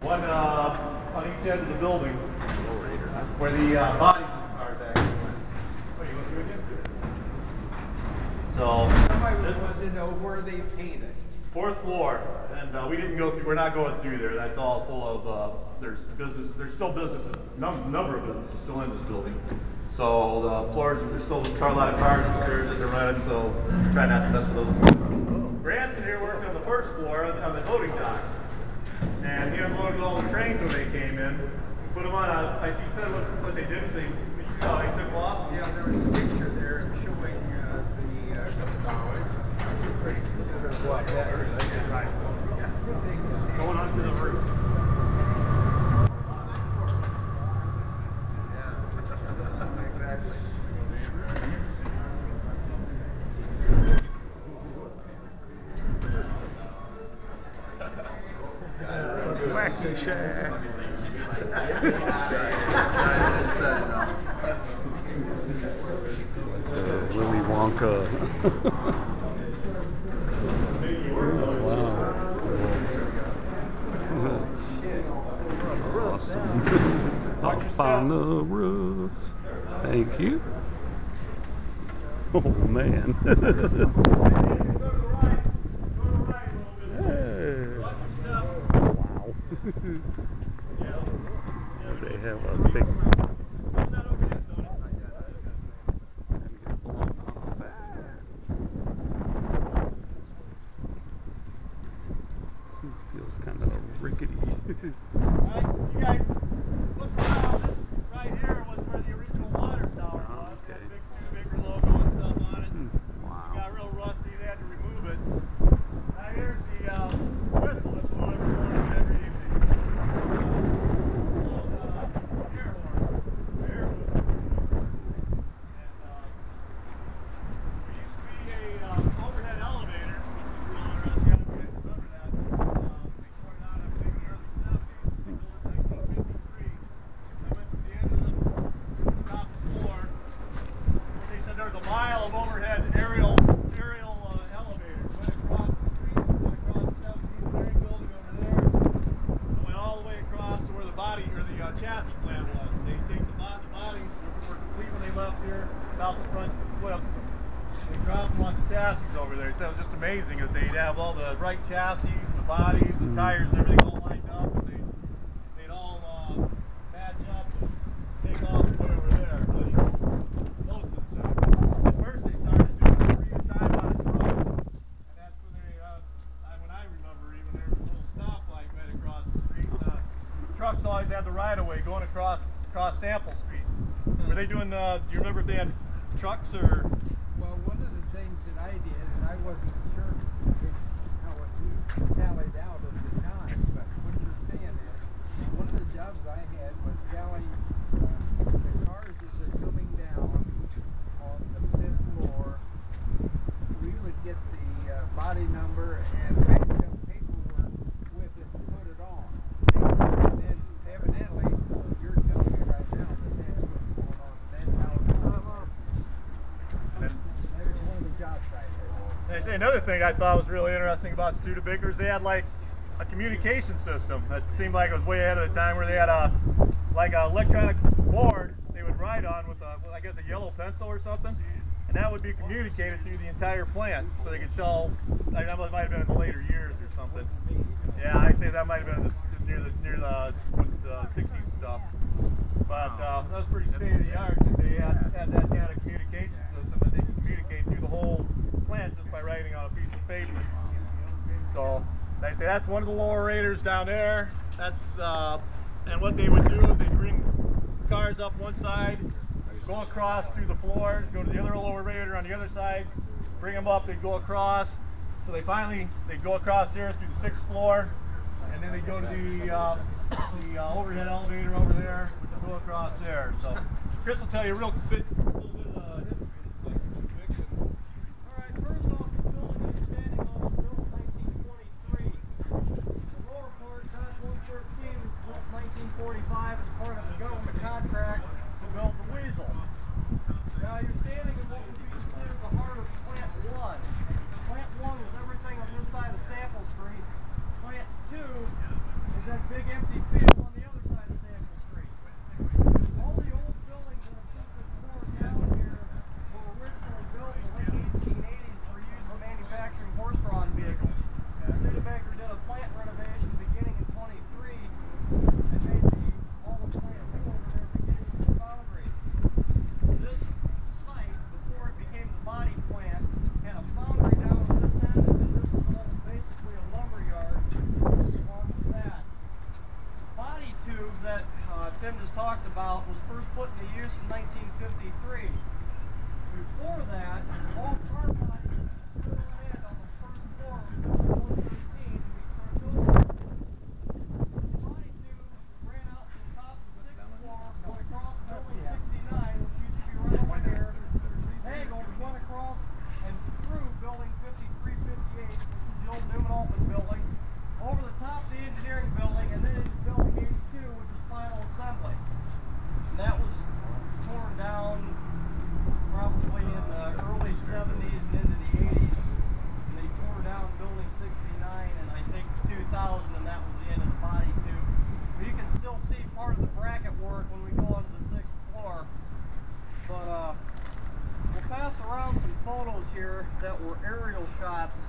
One on each end of the building, where the bodies of the cars actually went. Oh, you want to do it again? So Somebody wants to know where they painted. 4th floor, and we didn't go through. We're not going through there. That's all full of. There's business. There's still businesses. Number of businesses still in this building. So the floors. There's still a lot of cars upstairs that they're running. So try not to mess with those. Grant's in here working on the 1st floor on the loading dock, and he unloaded all the trains when they came in. Put them on. She said what they did was they took them off. Yeah, there was a picture there showing the knowledge. What that is. Right. Yeah. Going onto the roof. Waxy shack. Willy Wonka. Awesome. Up on the roof. Thank you. Oh man. They have a big feels kind of rickety. Alright, you guys look around. Right here was where the original water tower was. Okay. Big Studebaker logo and stuff on it. Wow. It got real rusty, they had to remove it. Now here's the whistle that blew every morning and every evening. Chassis plant was. They take the bodies were complete when they left here, about the front clips. They dropped them on the chassis over there. So it was just amazing that they'd have all the right chassis, and the bodies, the tires, and everything all lined up, and they'd all match up and take off and put over there. But most of the time. At first they started doing it 3 at a time on a truck, and that's when they, when I remember even, there was a little stoplight right across the street. Trucks always had the right-of-way going across Sample Street. Were they doing, do you remember if they had trucks or? Well, one of the things that I did, and I wasn't sure how it tallied out at the time, but what you're saying is, one of the jobs I had was telling the cars as they're coming down on the 5th floor, we would get the body number and match up paperwork with it to put it on. And then evidently, so you're telling me right now that that's what's going on. That's how it's going on. That was one of the jobs I had. They say another thing I thought was really interesting about Studebaker is they had like a communication system that seemed like it was way ahead of the time, where they had a electronic board they would write on with I guess a yellow pencil or something, and that would be communicated through the entire plant, so they could tell. That might have been in the later years or something. Yeah, I say that might have been near the 60s and stuff. But that was pretty state of the art. They had that kind of communication system that they could communicate through the whole plant just by writing on a piece of paper. So they say that's one of the Lowerators down there. That's and what they would do is they'd bring cars up one side, go across through the floors, go to the other Lowerator on the other side, bring them up, they'd go across. So they'd go across here through the 6th floor, and then they'd go to the overhead elevator over there, which will go across there. So Chris will tell you a little bit of history of this place. All right, first off, the building is standing on was built in 1923. The lower part, Con 113, was built in 1945 as part of a government contract to build the Weasel. Now you're standing in what would be considered the heart of Plant 1. Plant 1 was everything on this side of Sample Street. Plant 2 is is that big empty field on the other side of Sample Street. All the old buildings that have since been torn down here were originally built in the late 1880s for use in manufacturing horse-drawn vehicles. Studebaker did a plant renovation beginning in 23 and made all the plant new over there beginning with the foundry. This site, before it became the body plant, had a foundry down at this end, and this was all basically a lumber yard along with that. Body tube that Tim just talked about was first put into use in 1953. Before that, all car bodies still land on the first floor of 113 to be turned over. The body tube ran out to the top of the 6th floor, went across building 69, which used to be right over there, angled, went across and through building 5358, which is the old Newman Altman building, over the top of the engineering building, and then into building 82, which is final assembly. And that was torn down probably in the early 70s and into the 80s. And they tore down building 69 and I think 2000, and that was the end of the body tube. But you can still see part of the bracket work when we go onto the 6th floor. But we'll pass around some photos here that were aerial shots